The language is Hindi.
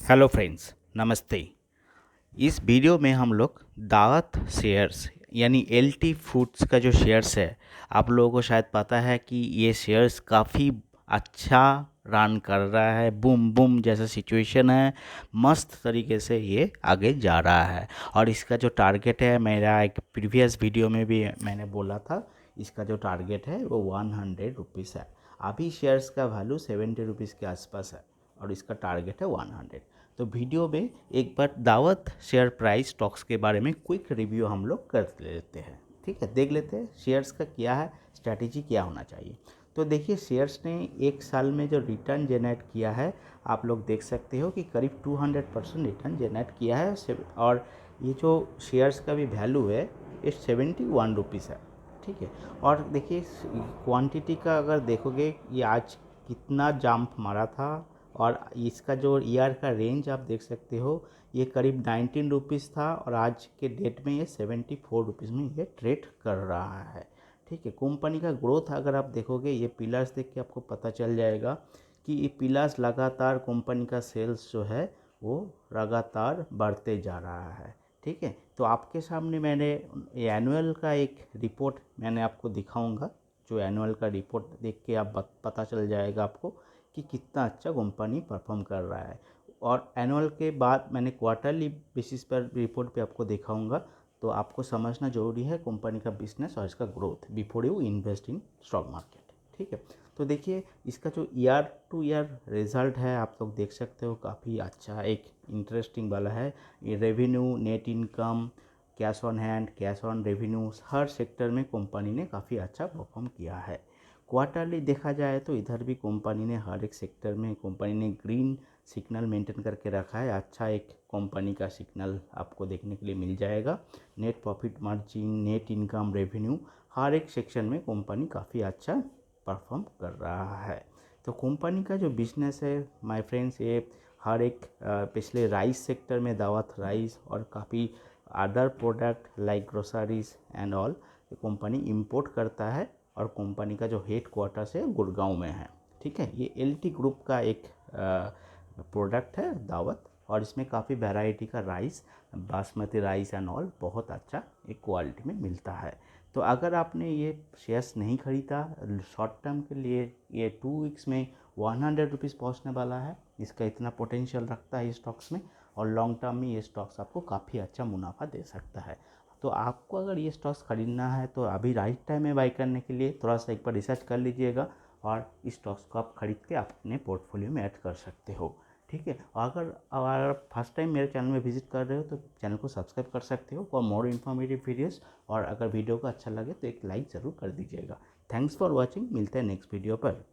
हेलो फ्रेंड्स, नमस्ते। इस वीडियो में हम लोग दावत शेयर्स यानी एलटी फूड्स का जो शेयर्स है, आप लोगों को शायद पता है कि ये शेयर्स काफ़ी अच्छा रन कर रहा है। बूम बूम जैसा सिचुएशन है, मस्त तरीके से ये आगे जा रहा है। और इसका जो टारगेट है, मेरा एक प्रीवियस वीडियो में भी मैंने बोला था, इसका जो टारगेट है वो 100 रुपीज़ है। अभी शेयर्स का वैल्यू 70 रुपीज़ के आसपास है और इसका टारगेट है 100। तो वीडियो में एक बार दावत शेयर प्राइस स्टॉक्स के बारे में क्विक रिव्यू हम लोग कर लेते हैं। ठीक है, देख लेते हैं शेयर्स का क्या है, स्ट्रैटेजी क्या होना चाहिए। तो देखिए, शेयर्स ने एक साल में जो रिटर्न जनरेट किया है, आप लोग देख सकते हो कि करीब 200% रिटर्न जनरेट किया है। और ये जो शेयर्स का भी वैल्यू है, ये 71 रुपीज़ है। ठीक है, और देखिए क्वांटिटी का अगर देखोगे, ये आज कितना जंप मारा था। और इसका जो ईयर का रेंज आप देख सकते हो, ये करीब 19 रुपीज़ था और आज के डेट में ये 74 रुपीज़ में ये ट्रेड कर रहा है। ठीक है, कंपनी का ग्रोथ अगर आप देखोगे, ये पिलर्स देख के आपको पता चल जाएगा कि ये पिलर्स लगातार कंपनी का सेल्स जो है वो लगातार बढ़ते जा रहा है। ठीक है, तो आपके सामने मैंने एनुअल का एक रिपोर्ट मैंने आपको दिखाऊंगा। जो एनुअल का रिपोर्ट देख के आप पता चल जाएगा आपको कि कितना अच्छा कंपनी परफॉर्म कर रहा है। और एनुअल के बाद मैंने क्वार्टरली बेसिस पर रिपोर्ट पे आपको दिखाऊंगा। तो आपको समझना ज़रूरी है कंपनी का बिजनेस और इसका growth before you invest in stock market. ठीक है, तो देखिए इसका जो ईयर टू ईयर रिजल्ट है, आप लोग देख सकते हो, काफ़ी अच्छा एक इंटरेस्टिंग वाला है। ये revenue, net income, cash on hand, cash on revenues, her sector में कंपनी ने काफ़ी अच्छा परफॉर्म किया है। क्वार्टरली देखा जाए तो इधर भी कंपनी ने हर एक सेक्टर में कंपनी ने ग्रीन सिग्नल मेंटेन करके रखा है। अच्छा एक कंपनी का सिग्नल आपको देखने के लिए मिल जाएगा। Net profit margin, net income, revenue, हर एक सेक्शन में कंपनी काफ़ी अच्छा परफॉर्म कर रहा है। तो कंपनी का जो बिजनेस है माय फ्रेंड्स, ये हर एक पिछले राइस सेक्टर में दावत राइस और काफ़ी other product like groceries and all company import करता है। और कंपनी का जो हेड क्वार्टर्स है गुड़गांव में है। ठीक है, ये एलटी ग्रुप का एक प्रोडक्ट है दावत, और इसमें काफ़ी वैरायटी का rice, basmati rice and all बहुत अच्छा एक क्वालिटी में मिलता है। तो अगर आपने ये शेयर्स नहीं खरीदा शॉर्ट टर्म के लिए, ये 2 वीक्स में 100 रुपीज़ पहुँचने वाला है। इसका इतना पोटेंशियल रखता है स्टॉक्स में, और लॉन्ग टर्म में ये स्टॉक्स आपको काफ़ी अच्छा मुनाफा दे सकता है। तो आपको अगर ये स्टॉक्स खरीदना है तो अभी राइट टाइम है बाई करने के लिए। थोड़ा सा एक बार रिसर्च कर लीजिएगा और इस स्टॉक्स को आप खरीद के अपने पोर्टफोलियो में ऐड कर सकते हो। ठीक है, अगर फर्स्ट टाइम मेरे चैनल में विजिट कर रहे हो तो चैनल को सब्सक्राइब कर सकते हो फॉर मोर इन्फॉर्मेटिव वीडियोस। और अगर वीडियो को अच्छा लगे तो एक लाइक ज़रूर कर दीजिएगा। थैंक्स फॉर वॉचिंग, मिलते हैं नेक्स्ट वीडियो पर।